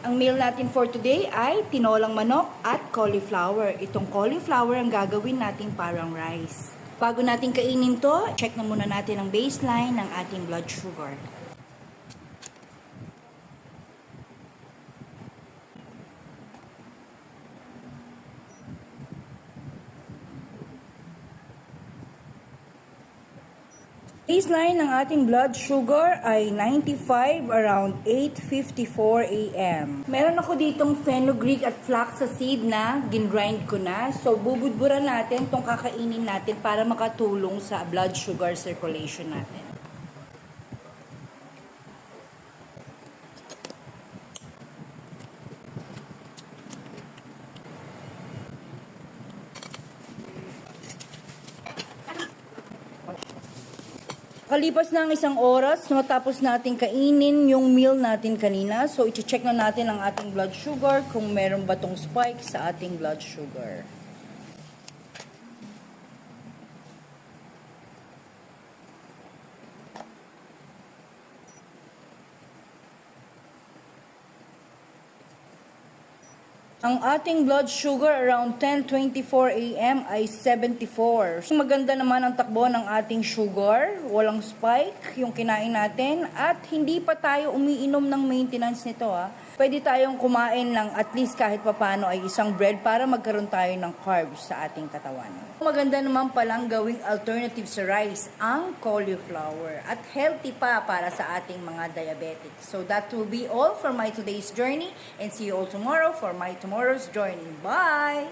Ang meal natin for today ay tinolang manok at cauliflower. Itong cauliflower ang gagawin natin parang rice. Bago natin kainin to, check na muna natin ang baseline ng ating blood sugar. Baseline ng ating blood sugar ay 95 around 8:54 a.m. Meron ako ditong fenugreek at flaxseed na gingrind ko na. So bubudburan natin itong kakainin natin para makatulong sa blood sugar circulation natin. Kalipas na ang isang oras, matapos natin kainin yung meal natin kanina. So, i-check na natin ang ating blood sugar kung meron ba tong spike sa ating blood sugar. Ang ating blood sugar around 10:24 a.m. ay 74. So, maganda naman ang takbo ng ating sugar. Walang spike yung kinain natin. At hindi pa tayo umiinom ng maintenance nito. Pwede tayong kumain ng at least kahit papano ay isang bread para magkaroon tayo ng carbs sa ating katawan. Maganda naman palang gawing alternative sa rice ang cauliflower. At healthy pa para sa ating mga diabetics. So that will be all for my today's journey. And see you all tomorrow for my tomorrow's journey. Bye!